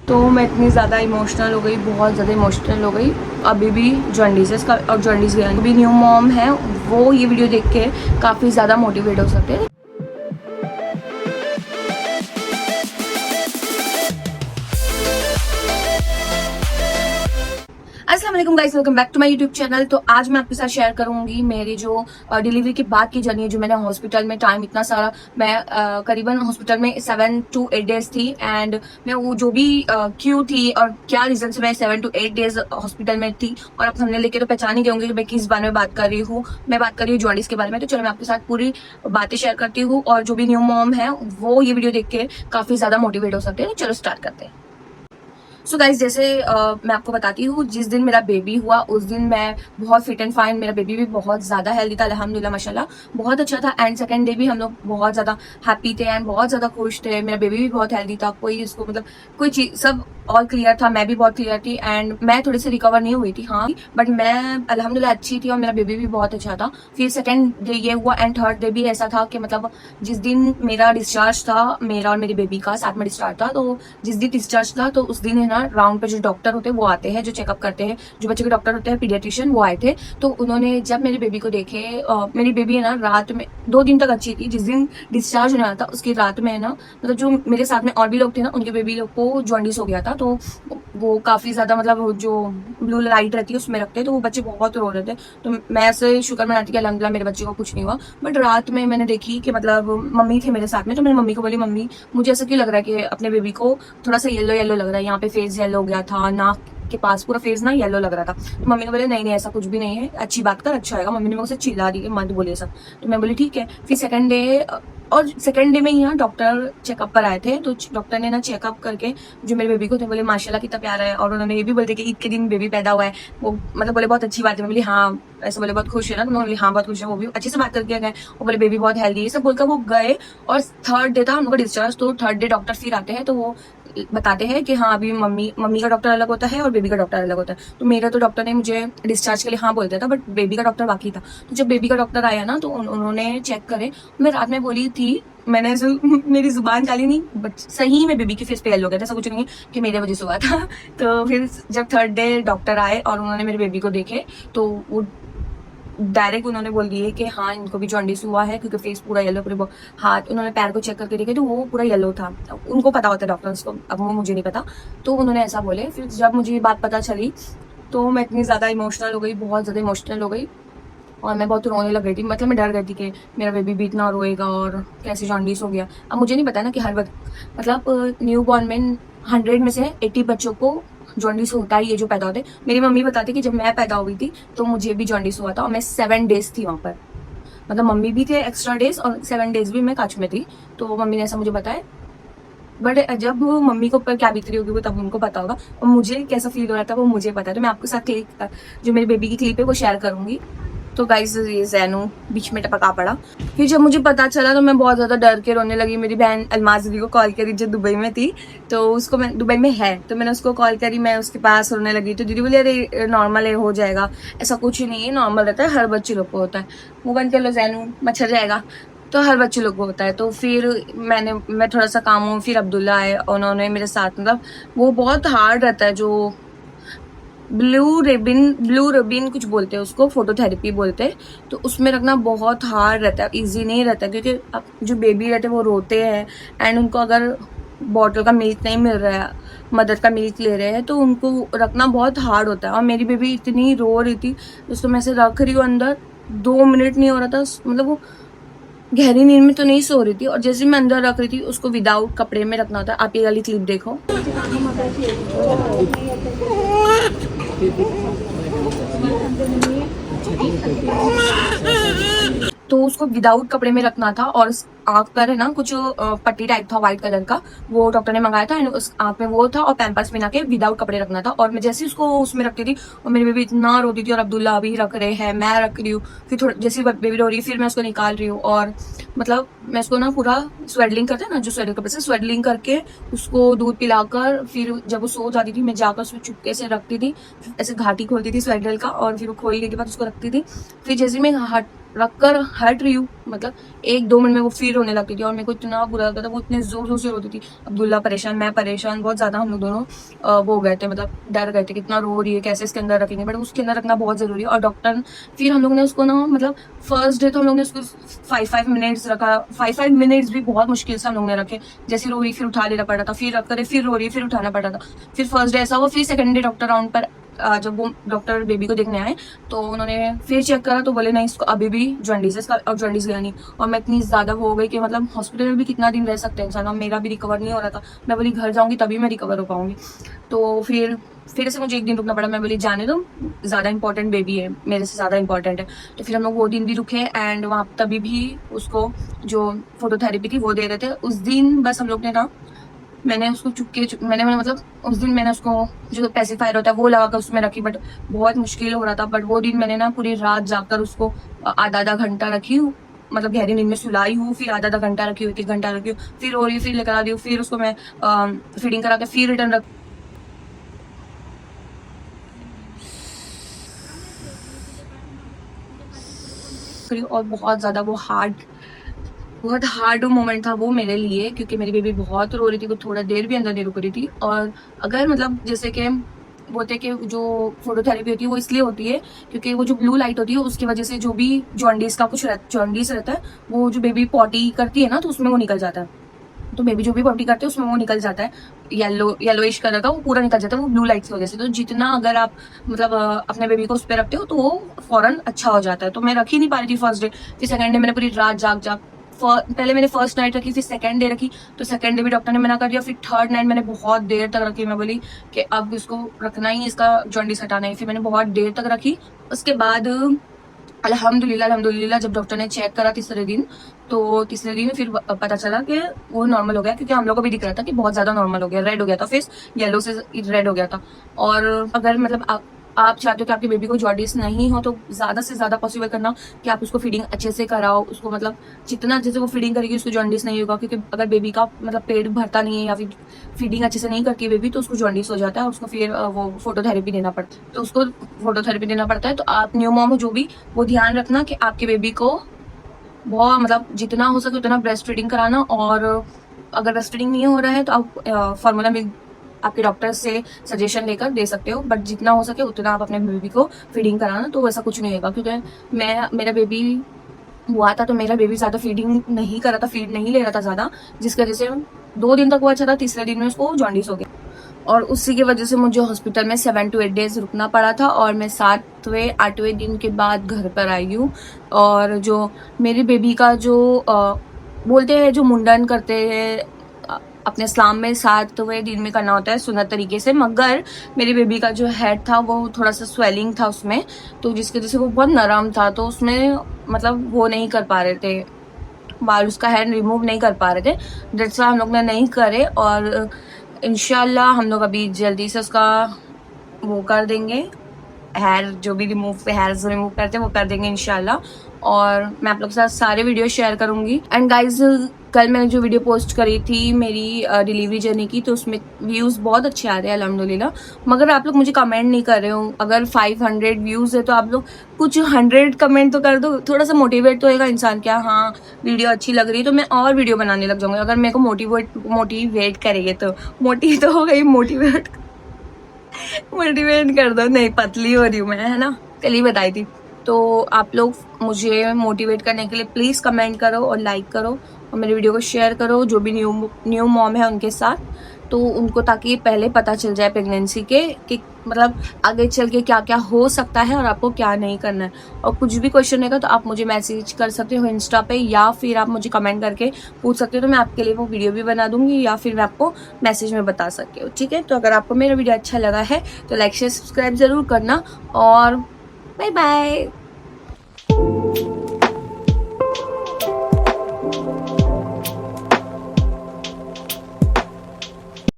तो मैं इतनी ज़्यादा इमोशनल हो गई, बहुत ज़्यादा इमोशनल हो गई। अभी भी जॉन्डिस है इसका, और जॉन्डिस गया अभी न्यू मॉम है, वो ये वीडियो देख के काफ़ी ज़्यादा मोटिवेट हो सकते हैं। अस्सलाम वालेकुम guys, welcome back to my YouTube channel. तो आज मैं आपके साथ शेयर करूंगी मेरी जो डिलीवरी के बाद की जर्नी है, जो मैंने हॉस्पिटल में टाइम इतना सारा, मैं करीबन हॉस्पिटल में 7 to 8 डेज थी। एंड मैं वो जो भी क्यों थी और क्या रीजन से मैं 7 to 8 डेज हॉस्पिटल में थी, और आप हमने लेके तो पहचान ही गए होंगे कि मैं किस बारे में बात कर रही हूँ। मैं बात कर रही हूँ जॉन्डिस के बारे में। तो चलो मैं आपके साथ पूरी बातें शेयर करती हूँ, और जो भी न्यू मॉम है वो ये वीडियो देख के काफी ज्यादा मोटिवेट हो सकते हैं। चलो स्टार्ट करते हैं। सो गाइज, जैसे मैं आपको बताती हूँ, जिस दिन मेरा बेबी हुआ उस दिन मैं बहुत फिट एंड फाइन, मेरा बेबी भी बहुत ज्यादा हेल्दी था, अल्हम्दुलिल्लाह माशाल्लाह बहुत अच्छा था। एंड सेकंड डे भी हम लोग बहुत ज्यादा हैप्पी थे एंड बहुत ज्यादा खुश थे। मेरा बेबी भी बहुत हेल्दी था, कोई इसको मतलब कोई चीज, सब ऑल क्लियर था, मैं भी बहुत क्लियर थी। एंड मैं थोड़ी सी रिकवर नहीं हुई थी, हाँ, बट मैं अल्हम्दुलिल्लाह अच्छी थी और मेरा बेबी भी बहुत अच्छा था। फिर सेकंड डे ये हुआ एंड थर्ड डे भी ऐसा था कि मतलब जिस दिन मेरा डिस्चार्ज था, मेरा और मेरी बेबी का साथ में डिस्चार्ज था, तो जिस दिन डिस्चार्ज था तो उस दिन है ना, राउंड पे जो डॉक्टर होते हैं वो आते हैं, जो चेकअप करते हैं, जो बच्चे के डॉक्टर होते हैं पीडियाट्रिशियन, वो आए थे। तो उन्होंने जब मेरी बेबी को देखे, मेरी बेबी है ना रात में 2 दिन तक अच्छी थी। जिस दिन डिस्चार्ज होने वाला था उसकी रात में है ना, मतलब जो मेरे साथ में और भी लोग थे ना, उनके बेबी लोग को जॉन्डिस हो गया था। तो वो काफी ज्यादा मतलब जो ब्लू लाइट रहती है उसमें रखते हैं, तो वो बच्चे बहुत रो रहे थे। तो मैं ऐसे शुक्र मनाती कि अल्हम्दुलिल्लाह मेरे बच्चे को कुछ नहीं हुआ। बट रात में मैंने देखी कि मतलब मम्मी थे मेरे साथ में, तो मैंने मम्मी को बोली, मम्मी मुझे ऐसा क्यों लग रहा है कि अपने बेबी को थोड़ा सा येलो येलो लग रहा है, यहाँ पे फेस येलो हो गया था, नाक के पास पूरा फेस ना येलो लग रहा था। तो मम्मी ने बोले नहीं नहीं ऐसा कुछ भी नहीं है, अच्छी बात कर, अच्छा होगा। मम्मी ने मुझसे चिल्ला दी, मत बोले सब। तो मैं बोली ठीक है। फिर सेकंड डे, और सेकंड डे में ही ना डॉक्टर चेकअप पर आए थे, तो डॉक्टर ने ना चेकअप करके जो मेरे बेबी को थे बोले माशाल्लाह कितना प्यारा है, और उन्होंने ये भी बोलते कि ईद के दिन बेबी पैदा हुआ है। वो मतलब बोले बहुत अच्छी बात है। मैं बोली हाँ, ऐसा बोले बहुत खुश है ना, तो मैं बोली हाँ बहुत खुश है। वो भी अच्छे से बात करके गए, वो बोले बेबी बहुत हेल्दी है, सब बोलकर वो गए। और थर्ड डे था उनका डिस्चार्ज, तो थर्ड डे डॉक्टर फिर आते हैं, तो वो बताते हैं कि हाँ अभी मम्मी का डॉक्टर अलग होता है और बेबी का डॉक्टर अलग होता है। तो मेरा तो डॉक्टर ने मुझे डिस्चार्ज के लिए हाँ बोल दिया था, बट बेबी का डॉक्टर बाकी था। तो जब बेबी का डॉक्टर आया ना, तो उन्होंने चेक करे। मैं रात में बोली थी, मैंने मेरी जुबान चाली नहीं, बट सही में बेबी के फेस पे येलो हो गया था, ऐसा कुछ नहीं कि मेरे वजह से हुआ था। तो फिर जब थर्ड डे डॉक्टर आए और उन्होंने मेरे बेबी को देखे, तो वो डायरेक्ट उन्होंने बोल दिए कि हाँ इनको भी जॉन्डिस हुआ है, क्योंकि फेस पूरा येलो, पूरे हाथ, उन्होंने पैर को चेक करके देखे तो वो पूरा येलो था। उनको पता होता है डॉक्टर्स को, अब वो मुझे नहीं पता। तो उन्होंने ऐसा बोले। फिर जब मुझे ये बात पता चली तो मैं इतनी ज़्यादा इमोशनल हो गई, बहुत ज़्यादा इमोशनल हो गई, और मैं बहुत रोने लग गई थी। मतलब मैं डर गई थी कि मेरा बेबी भी इतना रोएगा और कैसे जॉन्डिस हो गया। अब मुझे नहीं पता ना कि हर वक्त मतलब न्यू बॉर्न में 100 में से 80 बच्चों को जॉन्डिस होता ही है जो पैदा होते हैं। मेरी मम्मी बताती कि जब मैं पैदा हुई थी तो मुझे भी जॉन्डिस हुआ था, और मैं 7 डेज थी वहाँ पर। मतलब मम्मी भी थे एक्स्ट्रा डेज, और 7 डेज भी मैं कच्छ में थी। तो मम्मी ने ऐसा मुझे बताया। बट जब वो मम्मी को ऊपर क्या बीत रही होगी वो तब उनको पता होगा, और मुझे कैसा फील हो रहा था वो मुझे पता है। तो मैं आपके साथ क्लिप, जो मेरे बेबी की क्लिप है वो शेयर करूंगी। तो गाइस ये जैनू बीच में टपका पड़ा। फिर जब मुझे पता चला तो मैं बहुत ज्यादा डर के रोने लगी। मेरी बहन अलमाज दीदी को कॉल करी जो दुबई में थी, तो उसको मैं, दुबई में है, तो मैंने उसको कॉल करी, मैं उसके पास रोने लगी। तो दीदी बोली अरे नॉर्मल है, हो जाएगा, ऐसा कुछ नहीं है, नॉर्मल रहता है, हर बच्चे लोग को होता है। मुंह बंद कर लो जैनू, मच्छर जाएगा। तो हर बच्चे लोग को होता है। तो फिर मैं थोड़ा सा काम हूँ, फिर अब्दुल्ला आए, उन्होंने मेरे साथ, मतलब वो बहुत हार्ड रहता है, जो ब्लू रिबिन कुछ बोलते हैं उसको, फोटोथेरेपी बोलते हैं। तो उसमें रखना बहुत हार्ड रहता है, इजी नहीं रहता, क्योंकि अब जो बेबी रहते हैं वो रोते हैं, एंड उनको अगर बॉटल का मिल्क नहीं मिल रहा है, मदर का मिल्क ले रहे हैं, तो उनको रखना बहुत हार्ड होता है। और मेरी बेबी इतनी रो रही थी, उसको मैं से रख रही हूँ अंदर, 2 मिनट नहीं हो रहा था, मतलब वो गहरी नींद में तो नहीं सो रही थी। और जैसे मैं अंदर रख रही थी, उसको विदाउट कपड़े में रखना होता है। आप ये वाली क्लिप देखो। तो उसको विदाउट कपड़े में रखना था, और आँख पर है ना कुछ पट्टी टाइप था व्हाइट कलर का, वो डॉक्टर ने मंगाया था, उस आँख में वो था, और पैम्पर्स पहना के विदाउट कपड़े रखना था। और मैं जैसे उसको उसमें रखती थी, और मेरी बेबी इतना रोती थी, और अब्दुल्ला अभी रख रहे हैं, मैं रख रही हूँ। फिर थोड़ा जैसे बेबी रो रही है, फिर मैं उसको निकाल रही हूँ, और मतलब मैं उसको ना पूरा स्वेडलिंग करते हैं ना, जो स्वेडल कपड़े से स्वेडलिंग करके उसको दूध पिलाकर, फिर जब वो सो जाती थी मैं जाकर उसको चुपके से रखती थी, ऐसे घाटी खोलती थी स्वेडल का, और फिर वो खोलने के बाद उसको रखती थी। फिर जैसे मैं रख कर हट रही हूँ, मतलब 1-2 मिनट में वो फिर रोने लगती थी और मेरे को इतना बुरा लगता था। वो इतने जोर जोर से रोती थी। अब्दुल्ला परेशान, मैं परेशान, बहुत ज्यादा हम लोग दोनों वो हो गए थे, मतलब डर गए थे कितना रो रही है, कैसे इसके अंदर रखेंगे, बट उसके अंदर रखना बहुत जरूरी है। और डॉक्टर, फिर हम लोग ने उसको ना, मतलब फर्स्ट डे तो हम लोग ने उसको 5-5 मिनट्स रखा। 5-5 मिनट्स भी बहुत मुश्किल से हम लोग ने रखे। जैसे रो रही फिर उठा लेना पड़ा था, फिर रख करे, फिर रो रही फिर उठाना पड़ा था। फिर फर्स्ट डे ऐसा हुआ। फिर सेकंड डे डॉक्टर राउंड पर जब वो डॉक्टर बेबी को देखने आए तो उन्होंने फिर चेक करा तो बोले नहीं, इसको अभी भी जॉन्डिस है, इसका अब जॉन्डिस गया नहीं। और मैं इतनी ज्यादा वो हो गई कि मतलब हॉस्पिटल में भी कितना दिन रह सकते हैं इंसान, और मेरा भी रिकवर नहीं हो रहा था। मैं बोली घर जाऊंगी तभी मैं रिकवर हो पाऊंगी। तो फिर से मुझे 1 दिन रुकना पड़ा। मैं बोली जाने दो, ज्यादा इंपॉर्टेंट बेबी है, मेरे से ज्यादा इंपॉर्टेंट है। तो फिर हम लोग वो दिन भी रुके एंड वहाँ तभी भी उसको जो फोटोथेरेपी थी वो दे रहे थे। उस दिन बस हम लोग ने ना, मैंने उसको मैंने मतलब उस दिन मैंने उसको जो पैसिफायर होता है वो लगा कर उसमें रखी, बट बहुत मुश्किल हो रहा था। बट वो दिन मैंने ना पूरी रात जाकर उसको आधा घंटा रखी हूँ, मतलब गहरी नींद में सुलाई हूँ, फिर आधा घंटा रखी हूँ, 1 घंटा रखी हूँ, फिर हो रही फिर लेकर आ रही हूँ, फिर उसको मैं फीडिंग करा के फिर रिटर्न रख रही हूँ। और बहुत हार्ड मोमेंट था वो मेरे लिए, क्योंकि मेरी बेबी बहुत रो रही थी, वो थोड़ा देर भी अंदर नहीं रुक रही थी। और अगर मतलब जैसे कि बोलते कि जो फोटोथेरेपी होती है वो इसलिए होती है क्योंकि वो जो ब्लू लाइट होती है उसकी वजह से जो भी जॉन्डिस रहता है, वो जो बेबी पॉटी करती है ना तो उसमें वो निकल जाता है। तो बेबी जो भी पॉटी करते हैं उसमें वो निकल जाता है, येलोइश कलर का वो पूरा निकल जाता है, वो ब्लू लाइट की वजह से। तो जितना अगर आप मतलब अपने बेबी को उस पर रखते हो तो वो फौरन अच्छा हो जाता है। तो मैं रख ही नहीं पा रही थी फर्स्ट डे। फिर सेकंड डे मैंने पूरी रात जाग जाग पहले मैंने फर्स्ट नाइट रखी, फिर सेकंड डे रखी, तो सेकंड डे भी डॉक्टर ने मना कर दिया। फिर थर्ड नाइट मैंने बहुत देर तक रखी। मैं बोली कि अब इसको रखना ही, इसका जॉन्डिस हटाना है। फिर मैंने बहुत देर तक रखी। उसके बाद अल्हम्दुलिल्लाह जब डॉक्टर ने चेक करा तीसरे दिन, तो तीसरे दिन फिर पता चला कि वो नॉर्मल हो गया, क्योंकि हम लोग को भी दिख रहा था कि बहुत ज्यादा नॉर्मल हो गया, रेड हो गया था फेस, येलो से रेड हो गया था। और अगर मतलब आप चाहते हो कि आपके बेबी को जॉन्डिस नहीं हो तो ज्यादा से ज्यादा पॉसिबल करना कि आप उसको फीडिंग अच्छे से कराओ। उसको मतलब जितना अच्छे से वो फीडिंग करेगी उसको जॉन्डिस नहीं होगा, क्योंकि अगर बेबी का मतलब पेट भरता नहीं है या फिर फीडिंग अच्छे से नहीं करती बेबी तो उसको जॉन्डिस हो जाता है। उसको फिर वो फोटोथेरेपी देना पड़ता है, तो उसको फोटोथेरेपी देना पड़ता है। तो आप न्यू मॉम जो भी वो ध्यान रखना कि आपके बेबी को बहुत मतलब जितना हो सके उतना ब्रेस्ट फीडिंग कराना। और अगर ब्रेस्ट फीडिंग नहीं हो रहा है तो आप फार्मूला मिल्क आपके डॉक्टर से सजेशन लेकर दे सकते हो, बट जितना हो सके उतना आप अपने बेबी को फीडिंग कराना। तो वैसा कुछ नहीं होगा, क्योंकि मेरा बेबी हुआ था तो मेरा बेबी ज्यादा फीडिंग नहीं कर रहा था, फीड नहीं ले रहा था ज्यादा, जिसकी वजह से 2 दिन तक वो अच्छा था, तीसरे दिन में उसको जॉन्डिस हो गया। और उसी की वजह से मुझे हॉस्पिटल में 7 to 8 डेज रुकना पड़ा था। और मैं 7वें 8वें दिन के बाद घर पर आई हूँ। और जो मेरी बेबी का जो बोलते हैं जो मुंडन करते हैं अपने इस्लाम में 7वें दिन में करना होता है सुन्नत तरीके से, मगर मेरी बेबी का जो हेड था वो थोड़ा सा स्वेलिंग था उसमें, तो जिसकी वजह से वो बहुत नरम था, तो उसमें मतलब वो नहीं कर पा रहे थे, बाल उसका हेड रिमूव नहीं कर पा रहे थे, जिससे हम लोग ने नहीं करे। और इंशाल्लाह हम लोग अभी जल्दी से उसका वो कर देंगे, हेयर जो भी हेयर्स रिमूव करते हैं वो कर देंगे इंशाल्लाह। और मैं आप लोग के साथ सारे वीडियो शेयर करूंगी। एंड गाइज कल मैंने जो वीडियो पोस्ट करी थी मेरी डिलीवरी जर्नी की, तो उसमें व्यूज बहुत अच्छे आ रहे हैं अल्हम्दुलिल्लाह, मगर आप लोग मुझे कमेंट नहीं कर रहे हो। अगर 500 व्यूज है तो आप लोग कुछ 100 कमेंट तो कर दो, थोड़ा सा मोटिवेट तो होगा इंसान, क्या हाँ वीडियो अच्छी लग रही है तो मैं और वीडियो बनाने लग जाऊंगी। अगर मेरे को मोटिवेट करेंगे तो तो हो गई मोटिवेट कर दो। नहीं, पतली हो रही हूँ मैं, है ना, कल ही बताई थी। तो आप लोग मुझे मोटिवेट करने के लिए प्लीज कमेंट करो और लाइक करो और मेरे वीडियो को शेयर करो, जो भी न्यू मॉम है उनके साथ, तो उनको ताकि पहले पता चल जाए प्रेगनेंसी के कि मतलब आगे चल के क्या क्या हो सकता है और आपको क्या नहीं करना है। और कुछ भी क्वेश्चन रहेगा तो आप मुझे मैसेज कर सकते हो इंस्टा पे, या फिर आप मुझे कमेंट करके पूछ सकते हो, तो मैं आपके लिए वो वीडियो भी बना दूंगी, या फिर मैं आपको मैसेज में बता सकती हूँ। ठीक है, तो अगर आपको मेरा वीडियो अच्छा लगा है तो लाइक शेयर सब्सक्राइब जरूर करना, और बाय बाय।